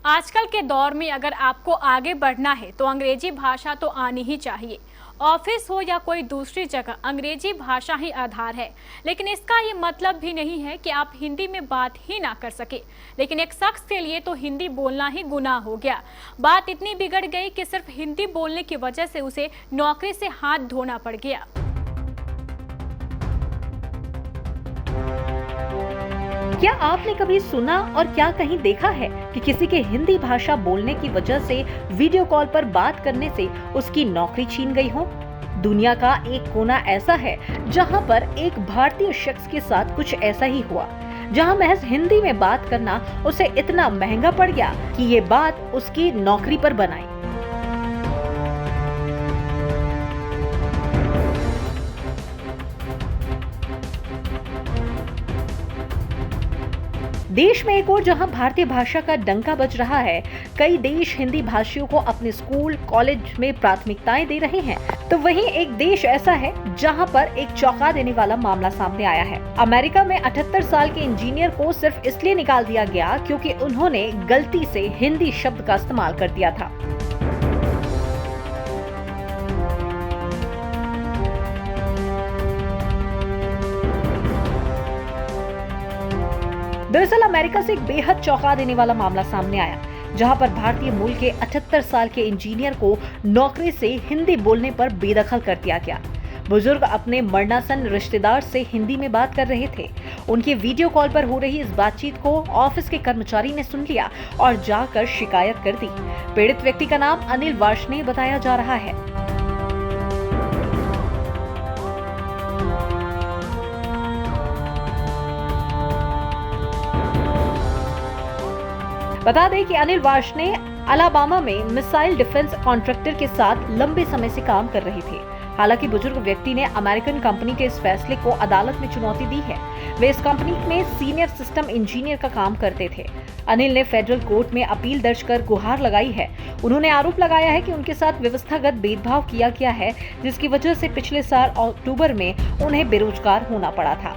आजकल के दौर में अगर आपको आगे बढ़ना है तो अंग्रेजी भाषा तो आनी ही चाहिए। ऑफिस हो या कोई दूसरी जगह अंग्रेजी भाषा ही आधार है। लेकिन इसका ये मतलब भी नहीं है कि आप हिंदी में बात ही ना कर सके। लेकिन एक शख्स के लिए तो हिंदी बोलना ही गुनाह हो गया। बात इतनी बिगड़ गई कि सिर्फ हिंदी बोलने की वजह से उसे नौकरी से हाथ धोना पड़ गया। क्या आपने कभी सुना और क्या कहीं देखा है कि किसी के हिंदी भाषा बोलने की वजह से वीडियो कॉल पर बात करने से उसकी नौकरी छीन गई हो? दुनिया का एक कोना ऐसा है जहां पर एक भारतीय शख्स के साथ कुछ ऐसा ही हुआ, जहां महज हिंदी में बात करना उसे इतना महंगा पड़ गया कि ये बात उसकी नौकरी पर बनाई। देश में एक और जहां भारतीय भाषा का डंका बज रहा है, कई देश हिंदी भाषियों को अपने स्कूल कॉलेज में प्राथमिकताएं दे रहे हैं, तो वहीं एक देश ऐसा है जहां पर एक चौंका देने वाला मामला सामने आया है। अमेरिका में 78 साल के इंजीनियर को सिर्फ इसलिए निकाल दिया गया क्योंकि उन्होंने गलती से हिंदी शब्द का इस्तेमाल कर दिया था। दरअसल अमेरिका से एक बेहद चौंका देने वाला मामला सामने आया, जहां पर भारतीय मूल के 78 साल के इंजीनियर को नौकरी से हिंदी बोलने पर बेदखल कर दिया गया। बुजुर्ग अपने मरणासन रिश्तेदार से हिंदी में बात कर रहे थे। उनकी वीडियो कॉल पर हो रही इस बातचीत को ऑफिस के कर्मचारी ने सुन लिया और जाकर शिकायत कर दी। पीड़ित व्यक्ति का नाम अनिल वार्ष्णेय बताया जा रहा है। बता दें कि अनिल वार्ष्णेय अलाबामा में मिसाइल डिफेंस कॉन्ट्रैक्टर के साथ लंबे समय से काम कर रहे थे। हालांकि बुजुर्ग व्यक्ति ने अमेरिकन कंपनी के इस फैसले को अदालत में चुनौती दी है। वे इस कंपनी में सीनियर सिस्टम इंजीनियर का काम करते थे। अनिल ने फेडरल कोर्ट में अपील दर्ज कर गुहार लगाई है। उन्होंने आरोप लगाया है कि उनके साथ व्यवस्थागत भेदभाव किया गया है, जिसकी वजह से पिछले साल अक्टूबर में उन्हें बेरोजगार होना पड़ा था।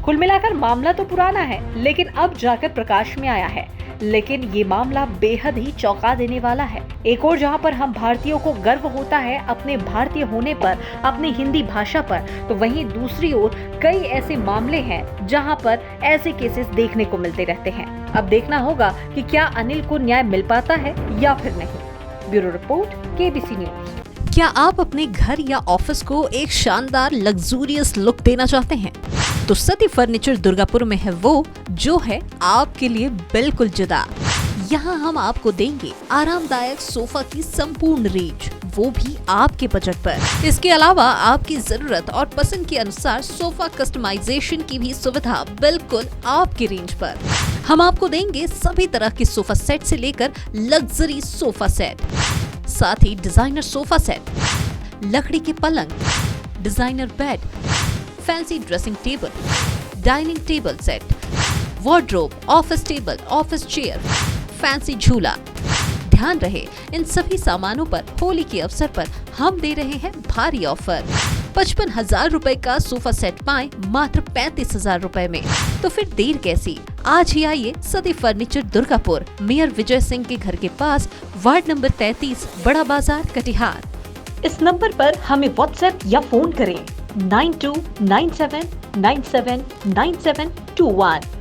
कुल मिलाकर मामला तो पुराना है, लेकिन अब जाकर प्रकाश में आया है। लेकिन ये मामला बेहद ही चौंका देने वाला है। एक और जहां पर हम भारतीयों को गर्व होता है अपने भारतीय होने पर, अपनी हिंदी भाषा पर, तो वहीं दूसरी ओर कई ऐसे मामले हैं जहां पर ऐसे केसेस देखने को मिलते रहते हैं। अब देखना होगा कि क्या अनिल को न्याय मिल पाता है या फिर नहीं। Bureau report, KBC news. क्या आप अपने घर या ऑफिस को एक शानदार लग्जूरियस लुक देना चाहते हैं? तो सती फर्नीचर दुर्गापुर में है वो जो है आपके लिए बिल्कुल जुदा। यहाँ हम आपको देंगे आरामदायक सोफा की संपूर्ण रेंज, वो भी आपके बजट पर। इसके अलावा आपकी जरूरत और पसंद के अनुसार सोफा कस्टमाइजेशन की भी सुविधा बिल्कुल आपकी रेंज पर। हम आपको देंगे सभी तरह के सोफा सेट से लेकर लग्जरी सोफा सेट, साथ ही डिजाइनर सोफा सेट, लकड़ी के पलंग, designer bed, fancy dressing table, dining table set, wardrobe, office table, office chair, fancy झूला। ध्यान रहे, इन सभी सामानों पर होली के अवसर पर हम दे रहे हैं भारी ऑफर। 55,000 रुपए का सोफा सेट पाएं मात्र 35,000 रुपए में। तो फिर देर कैसी, आज ही आइए सती फर्नीचर दुर्गापुर, मेयर विजय सिंह के घर के पास, वार्ड नंबर 33, बड़ा बाजार, कटिहार। इस नंबर पर हमें व्हाट्सएप या फोन करें 9297979721।